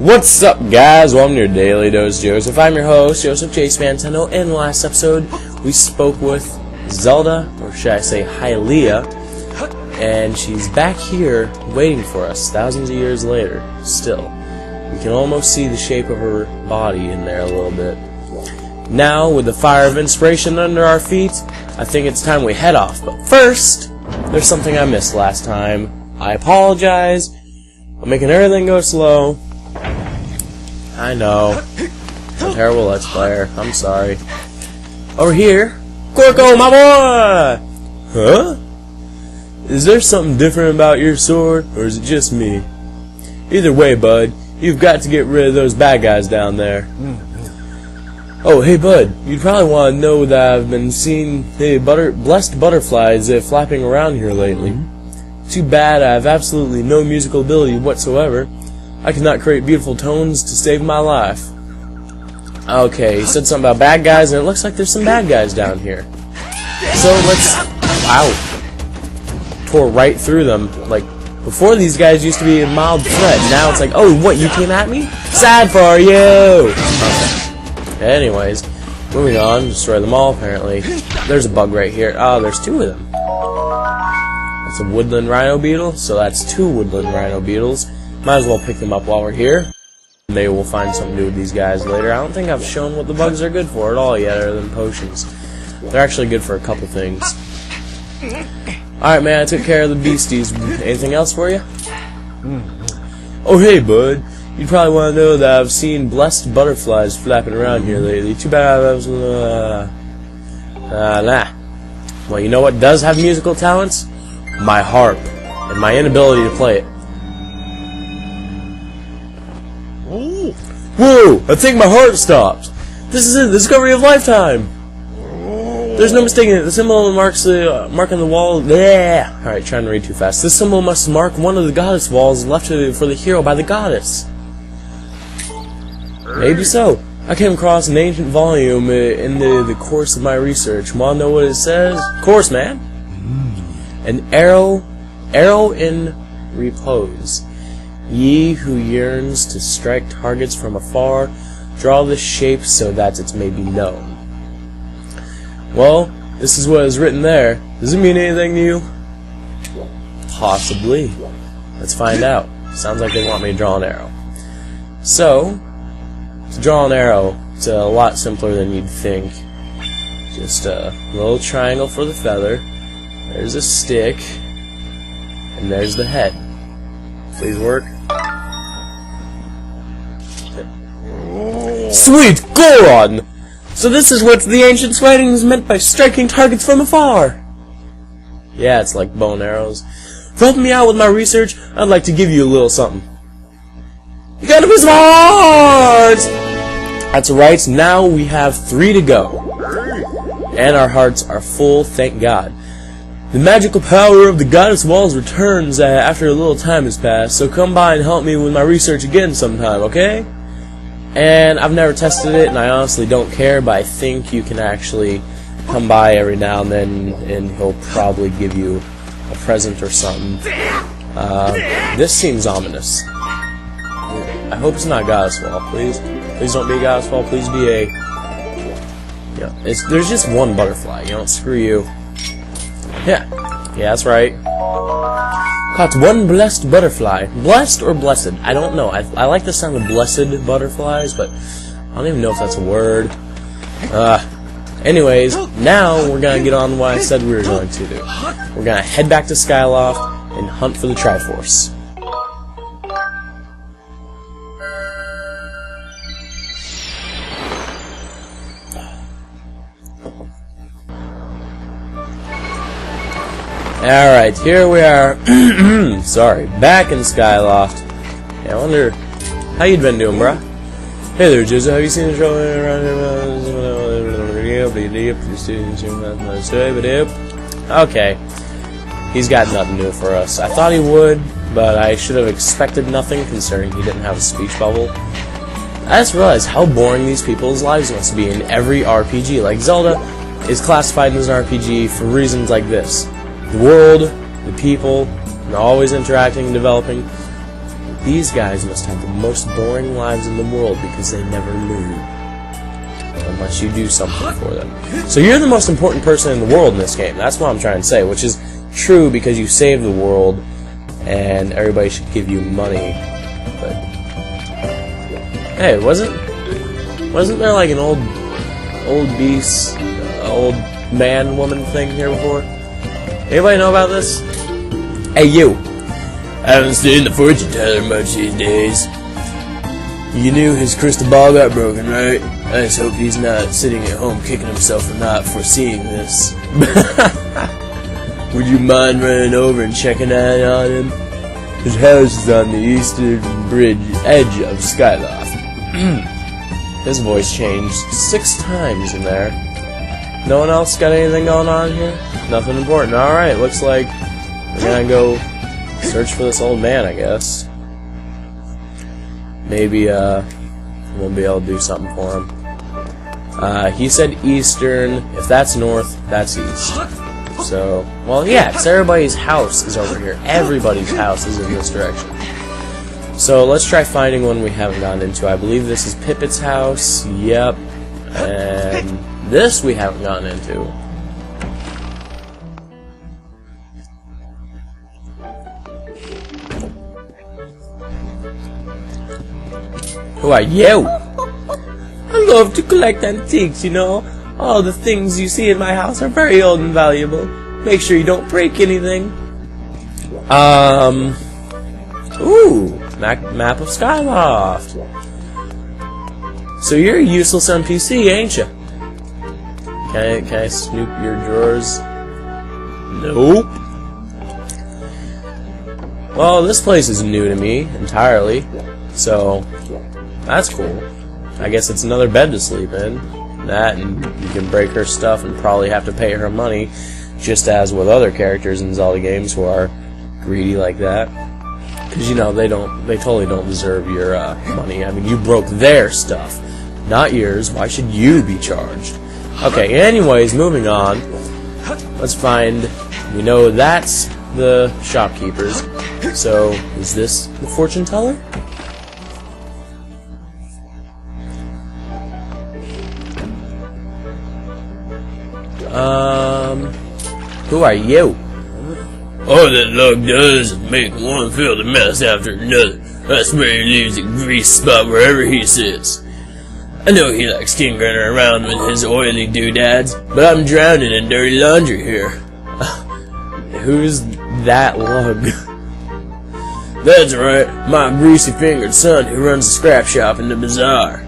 What's up, guys? Welcome to your Daily Dose Joseph. I'm your host, Joseph Chase Fantano. In the last episode, we spoke with Zelda, or should I say Hylia, and she's back here waiting for us thousands of years later, still. We can almost see the shape of her body in there a little bit. Now, with the fire of inspiration under our feet, I think it's time we head off. But first, there's something I missed last time. I apologize. I'm making everything go slow. I know. I'm a terrible Let's Player. I'm sorry. Over here, Corco, my boy! Huh? Is there something different about your sword, or is it just me? Either way, bud, you've got to get rid of those bad guys down there. Oh, hey, bud, you'd probably want to know that I've been seeing blessed butterflies flapping around here lately. Too bad I have absolutely no musical ability whatsoever. I cannot create beautiful tones to save my life. Okay, you said something about bad guys, and it looks like there's some bad guys down here. So let's... Wow. Tore right through them. Like, before these guys used to be a mild threat. Now it's like, oh, what, you came at me? Sad for you! Okay. Anyways, moving on. Destroy them all, apparently. There's a bug right here. Oh, there's two of them. That's a woodland rhino beetle, so that's two woodland rhino beetles. Might as well pick them up while we're here. Maybe we'll find something to do with these guys later. I don't think I've shown what the bugs are good for at all yet, other than potions. They're actually good for a couple things. Alright, man, I took care of the beasties. Anything else for you? Oh, hey, bud. You'd probably want to know that I've seen blessed butterflies flapping around here lately. Too bad I was... nah. Well, you know what does have musical talents? My harp. And my inability to play it. Whoa! I think my heart stopped! This is it! The discovery of lifetime! There's no mistaking it. The symbol marks the mark on the wall. Yeah. Alright, trying to read too fast. This symbol must mark one of the goddess walls left for the hero by the goddess. Maybe so. I came across an ancient volume in the course of my research. Wanna know what it says? Of course, man! An arrow in repose. Ye who yearns to strike targets from afar, draw the shape so that it may be known. Well, this is what is written there. Does it mean anything to you? Possibly. Let's find out. Sounds like they want me to draw an arrow. So, to draw an arrow, it's a lot simpler than you'd think. Just a little triangle for the feather. There's a stick. And there's the head. Please work. Sweet Goron! So this is what the ancient writings meant by striking targets from afar! Yeah, it's like bow and arrows. For helping me out with my research, I'd like to give you a little something. You got a piece of heart! That's right, now we have 3 to go. And our hearts are full, thank God. The magical power of the goddess walls returns after a little time has passed, so come by and help me with my research again sometime, okay? And I've never tested it, and I honestly don't care, but I think you can actually come by every now and then, and he'll probably give you a present or something. This seems ominous. I hope it's not goddess wall, please. Please don't be a goddess wall, please be a... Yeah, there's just one butterfly, you know, screw you. Yeah, that's right. Caught one blessed butterfly. Blessed or blessed? I don't know. I like the sound of blessed butterflies, but I don't even know if that's a word. Anyways, now we're gonna get on what I said we were going to do. We're gonna head back to Skyloft and hunt for the Triforce. Alright, here we are. Sorry, back in Skyloft. Yeah, I wonder how you'd been doing, bruh. Hey there, Jizza. Have you seen the show around? Okay. He's got nothing new for us. I thought he would, but I should have expected nothing considering he didn't have a speech bubble. I just realized how boring these people's lives must be in every RPG. Like, Zelda is classified as an RPG for reasons like this. The world, the people, and always interacting and developing. These guys must have the most boring lives in the world because they never lose. Unless you do something for them. So you're the most important person in the world in this game. That's what I'm trying to say, which is true because you save the world and everybody should give you money. But hey, wasn't there like an old beast, old man woman thing here before? Anybody know about this? Hey you! I haven't seen the fortune teller much these days. You knew his crystal ball got broken, right? I just hope he's not sitting at home kicking himself for not foreseeing this. Would you mind running over and checking out on him? His house is on the eastern edge of Skyloft. His voice changed 6 times in there. No one else got anything going on here? Nothing important. Alright, looks like we're gonna go search for this old man, I guess. Maybe we'll be able to do something for him. He said eastern. If that's north, that's east. So, well, yeah, because everybody's house is over here. Everybody's house is in this direction. So let's try finding one we haven't gotten into. I believe this is Pippet's house. Yep. And this we haven't gotten into. Who are you? I love to collect antiques, you know. All the things you see in my house are very old and valuable. Make sure you don't break anything. Ooh, map of Skyloft. So you're a useless NPC, ain't you? Can I snoop your drawers? Nope. Well, this place is new to me entirely, so that's cool. I guess it's another bed to sleep in. That, and you can break her stuff and probably have to pay her money, just as with other characters in Zelda games who are greedy like that. Because, you know, they totally don't deserve your money. I mean, you broke their stuff, not yours. Why should you be charged? Okay, anyways, moving on. Let's find, we know that's the shopkeepers. So, is this the fortune teller? Who are you? All that luck does is make one feel the mess after another. I swear he leaves a grease spot wherever he sits. I know he likes tinkering around with his oily doodads, but I'm drowning in dirty laundry here. Who's that lug? That's right, my greasy-fingered son who runs the scrap shop in the bazaar.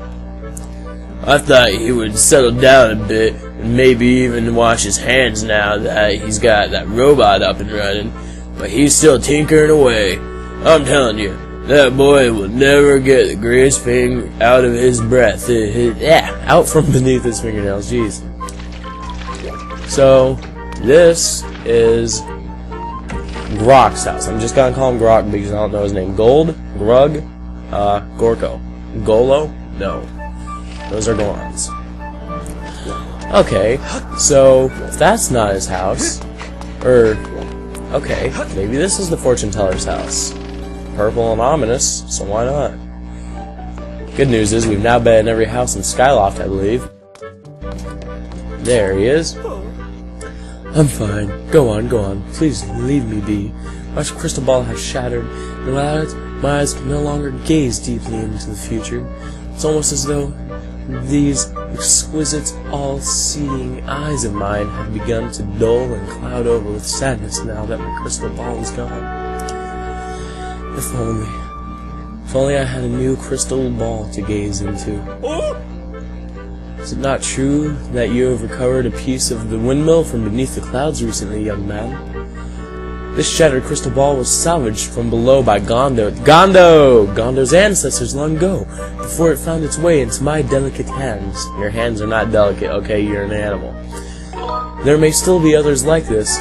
I thought he would settle down a bit and maybe even wash his hands now that he's got that robot up and running, but he's still tinkering away. I'm telling you, that boy will never get the grease finger out of his breath. Out from beneath his fingernails, jeez. So, this is Grok's house. I'm just gonna call him Grok because I don't know his name. Gold? Grug? Gorko. Golo? No. Those are Gorons. Okay, so if that's not his house, okay, maybe this is the fortune teller's house. Purple and ominous, so why not? Good news is we've now been in every house in Skyloft, I believe. There he is. I'm fine. Go on, go on. Please leave me be. My crystal ball has shattered, and my eyes can no longer gaze deeply into the future. It's almost as though these exquisite, all-seeing eyes of mine have begun to dull and cloud over with sadness now that my crystal ball is gone. If only I had a new crystal ball to gaze into. Is it not true that you have recovered a piece of the windmill from beneath the clouds recently, young man? This shattered crystal ball was salvaged from below by Gondo's ancestors long ago, before it found its way into my delicate hands. Your hands are not delicate, okay? You're an animal. There may still be others like this,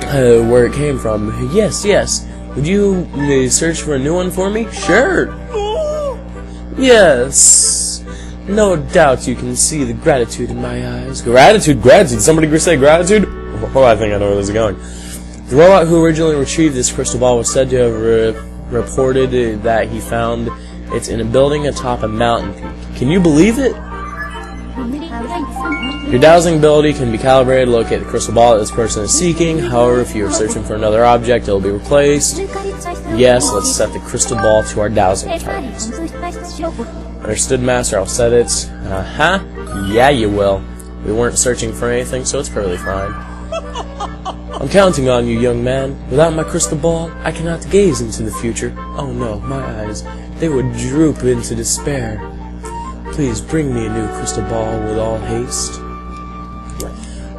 where it came from. Yes, yes. Would you search for a new one for me? Sure. Yes. No doubt you can see the gratitude in my eyes. Gratitude? Gratitude? Somebody say gratitude? Oh, I think I know where this is going. The robot who originally retrieved this crystal ball was said to have reported that he found it in a building atop a mountain peak. Can you believe it? Your dowsing ability can be calibrated to locate the crystal ball that this person is seeking. However, if you are searching for another object, it will be replaced. Yes, let's set the crystal ball to our dowsing target. Understood, Master. I'll set it. Yeah, you will. We weren't searching for anything, so it's perfectly fine. I'm counting on you, young man. Without my crystal ball, I cannot gaze into the future. Oh no, my eyes. They would droop into despair. Please bring me a new crystal ball with all haste.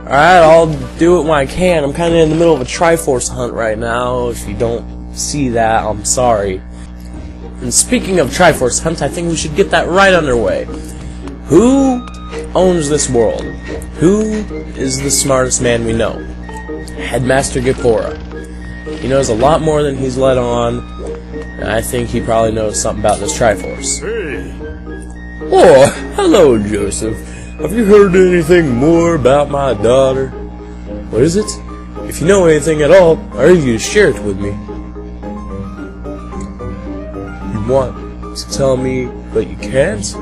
Alright, I'll do it when I can. I'm kind of in the middle of a Triforce hunt right now. If you don't see that, I'm sorry. And speaking of Triforce hunt, I think we should get that right underway. Who owns this world? Who is the smartest man we know? Headmaster Gipora. He knows a lot more than he's let on, and I think he probably knows something about this Triforce. Hey. Oh, hello, Joseph. Have you heard anything more about my daughter? What is it? If you know anything at all, I urge you to share it with me. You want to tell me, but you can't?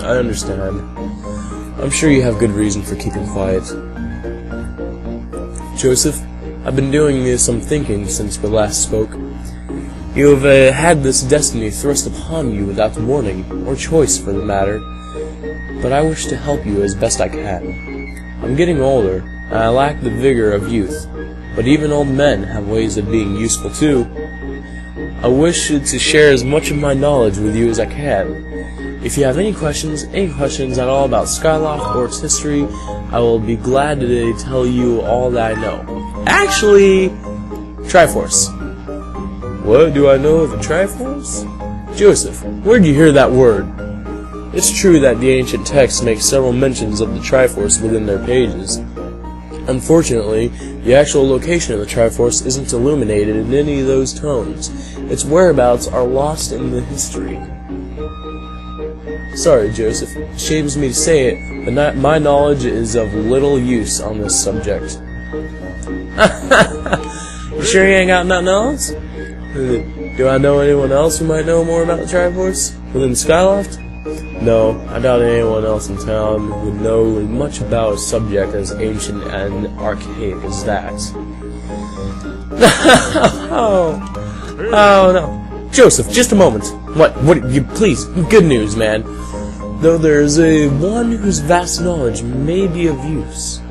I understand. I'm sure you have good reason for keeping quiet. Joseph, I've been doing some thinking since we last spoke. You have had this destiny thrust upon you without warning, or choice for the matter, but I wish to help you as best I can. I'm getting older, and I lack the vigor of youth, but even old men have ways of being useful too. I wish to share as much of my knowledge with you as I can. If you have any questions at all about Skyloft or its history, I will be glad to tell you all that I know. Actually, Triforce. What do I know of the Triforce? Joseph, where'd you hear that word? It's true that the ancient texts make several mentions of the Triforce within their pages. Unfortunately, the actual location of the Triforce isn't illuminated in any of those tomes. Its whereabouts are lost in the history. Sorry, Joseph. It shames me to say it, but my knowledge is of little use on this subject. You sure you ain't got nothing else? Do I know anyone else who might know more about the Triforce within Skyloft? No, I doubt anyone else in town would know much about a subject as ancient and archaic as that. Oh no. Joseph, just a moment. What, you, please, good news, man. Though there's one whose vast knowledge may be of use.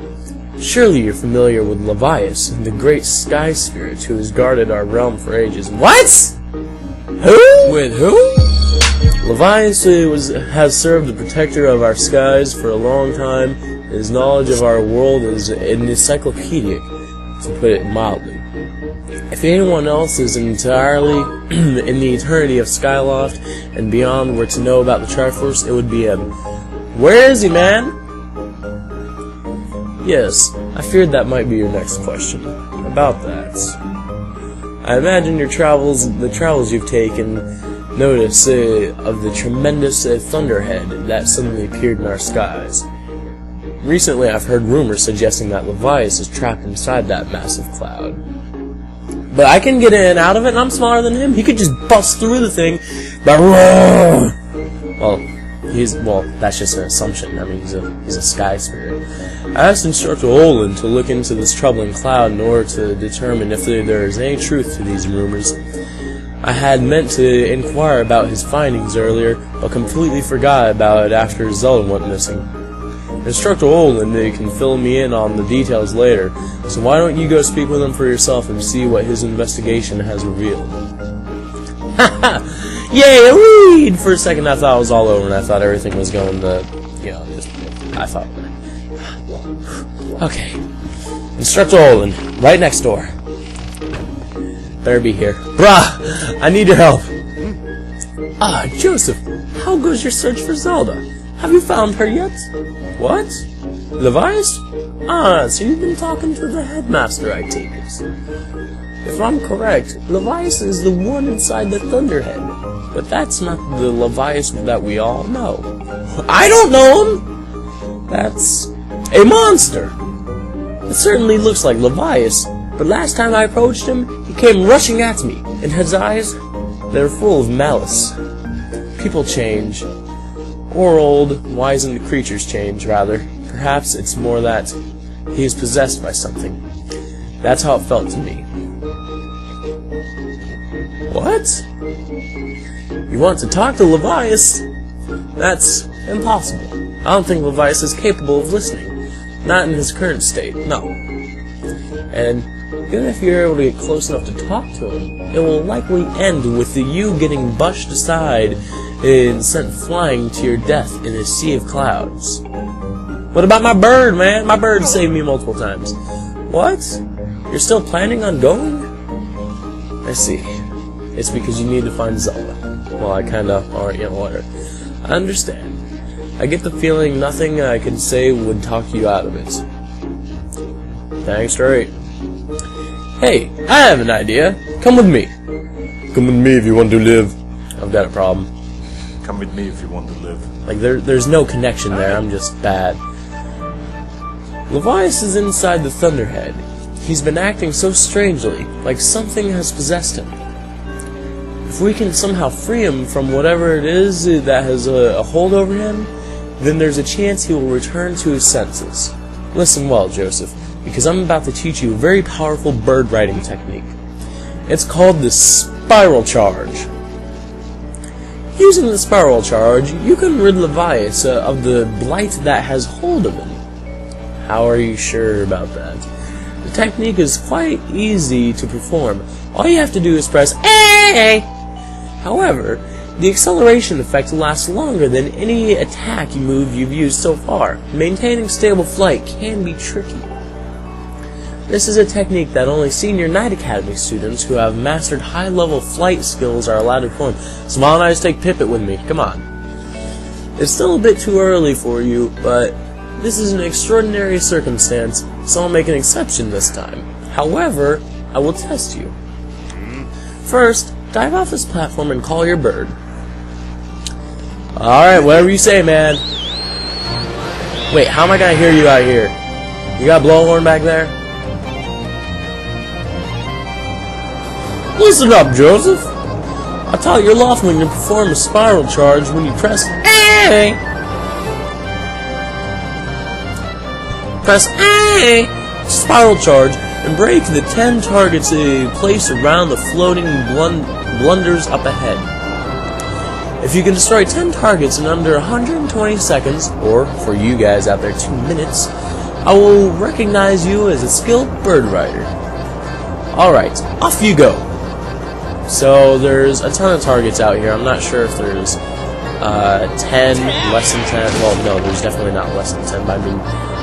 Surely you're familiar with Levias, the great sky spirit who has guarded our realm for ages. What? Who? With who? Levias has served the protector of our skies for a long time. His knowledge of our world is encyclopedic, to put it mildly. If anyone else is entirely in the eternity of Skyloft and beyond were to know about the Triforce, it would be him. Where is he, man? Yes, I feared that might be your next question. About that. I imagine the travels you've taken, notice of the tremendous thunderhead that suddenly appeared in our skies. Recently, I've heard rumors suggesting that Levias is trapped inside that massive cloud. But I can get in and out of it, and I'm smaller than him. He could just bust through the thing. Well, that's just an assumption. I mean, he's a sky spirit. I asked Instructor Olin to look into this troubling cloud in order to determine if there is any truth to these rumors. I had meant to inquire about his findings earlier, but completely forgot about it after Zelda went missing. Instructor Olin can fill me in on the details later, so why don't you go speak with him for yourself and see what his investigation has revealed. Haha! Yay, weed! For a second I thought it was all over and I thought everything was going to, I thought. Okay. Instructor Olin, right next door. Better be here. Bruh! I need your help! Ah, Joseph, how goes your search for Zelda? Have you found her yet? What? Levias? Ah, so you've been talking to the headmaster, I take it. If I'm correct, Levias is the one inside the Thunderhead. But that's not the Levias that we all know. I don't know him! That's a monster! It certainly looks like Levias, but last time I approached him, he came rushing at me, and his eyes they're full of malice. People change, or old, wizened creatures change, rather. Perhaps it's more that he is possessed by something. That's how it felt to me. What? You want to talk to Levias? That's impossible. I don't think Levias is capable of listening. Not in his current state, no. And even if you're able to get close enough to talk to him, it will likely end with you getting brushed aside and sent flying to your death in a sea of clouds. What about my bird, man? My bird saved me multiple times. What? You're still planning on going? I see. It's because you need to find Zelda. Well, I kinda already know what. I understand. I get the feeling nothing I can say would talk you out of it. Thanks, right. Hey, I have an idea. Come with me. Come with me if you want to live. I've got a problem. Come with me if you want to live. Like, there's no connection there. I'm just bad. Levias is inside the Thunderhead. He's been acting so strangely, like something has possessed him. If we can somehow free him from whatever it is that has a hold over him, then there's a chance he will return to his senses. Listen well, Joseph, because I'm about to teach you a very powerful bird riding technique. It's called the Spiral Charge. Using the Spiral Charge, you can rid Levias of the blight that has hold of him. How are you sure about that? The technique is quite easy to perform. All you have to do is press A. However, the acceleration effect lasts longer than any attack move you've used so far. Maintaining stable flight can be tricky. This is a technique that only senior Knight Academy students who have mastered high-level flight skills are allowed to perform. Smile and Eyes, take Pippet with me. Come on. It's still a bit too early for you, but this is an extraordinary circumstance, so I'll make an exception this time. However, I will test you. First, dive off this platform and call your bird. Alright, whatever you say, man. Wait, how am I gonna hear you out here? You got a blowhorn back there? Listen up, Joseph. I taught your Loftwing to perform a spiral charge when you press A. Press A, spiral charge, and break the 10 targets placed around the floating blunders up ahead. If you can destroy 10 targets in under 120 seconds, or for you guys out there 2 minutes, I will recognize you as a skilled bird rider. Alright, off you go. So there's a ton of targets out here. I'm not sure if there's 10, less than 10. Well, no, there's definitely not less than 10, but I mean,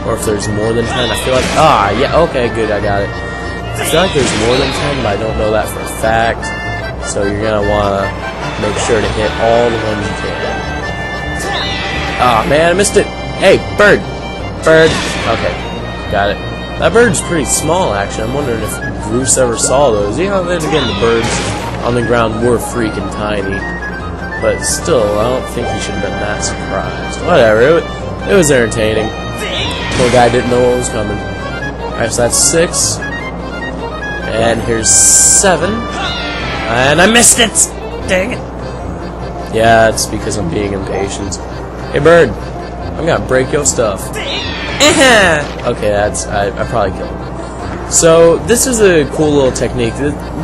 or if there's more than 10. I feel like, yeah, okay, good, I got it. I feel like there's more than 10, but I don't know that for a fact. So you're gonna wanna make sure to hit all the ones you can. Man, I missed it. Hey, bird. Bird. Okay, got it. That bird's pretty small, actually. I'm wondering if Bruce ever saw those. You know, then again, the birds on the ground were freaking tiny. But still, I don't think he should have been that surprised. Whatever, it was entertaining. Poor guy didn't know what was coming. Alright, so that's 6. And here's 7. And I missed it! Dang it. Yeah, it's because I'm being impatient. Hey, bird. I'm gonna break your stuff. Okay, I probably killed him. So, this is a cool little technique.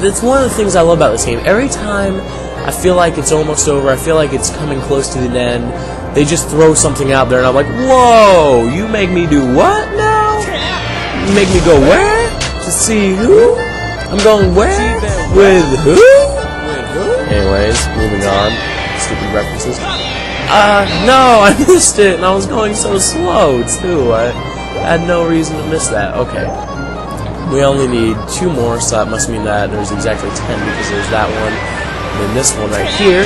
That's one of the things I love about this game. Every time I feel like it's almost over, I feel like it's coming close to the end, they just throw something out there and I'm like, whoa, you make me do what now? You make me go where? To see who? I'm going where? With who? Anyways, moving on. Stupid references. No, I missed it, and I was going so slow, too. I had no reason to miss that. Okay. We only need 2 more, so that must mean that there's exactly 10, because there's that one, and then this one right here,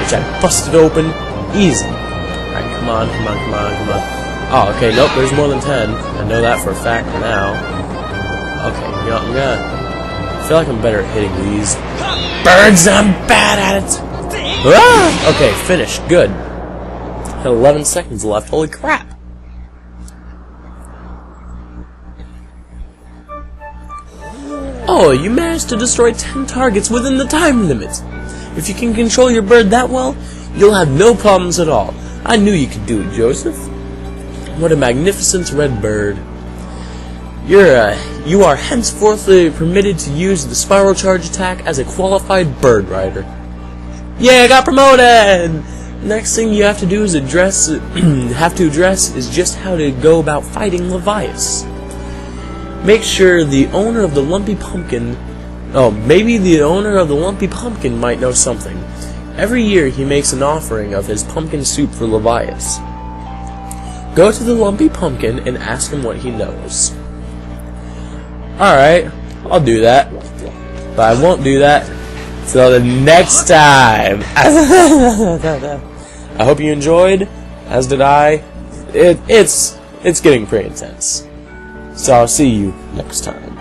which I busted open. Easy. Alright, come on. Oh, okay, nope, there's more than 10. I know that for a fact now. Okay, you know, I feel like I'm better at hitting these birds. I'm bad at it. Ah! Okay, finished. Good. Had 11 seconds left. Holy crap. Oh, you managed to destroy 10 targets within the time limit. If you can control your bird that well, you'll have no problems at all. I knew you could do it, Joseph. What a magnificent red bird. You are henceforth permitted to use the spiral charge attack as a qualified bird rider. Yeah, I got promoted! Next thing you have to do is address is just how to go about fighting Levias. Make sure the owner of the lumpy pumpkin... Oh, maybe the owner of the lumpy pumpkin might know something. Every year he makes an offering of his pumpkin soup for Levias. Go to the lumpy pumpkin and ask him what he knows. Alright, I'll do that. But I won't do that till the next time. I hope you enjoyed, as did I. It's getting pretty intense. So I'll see you next time.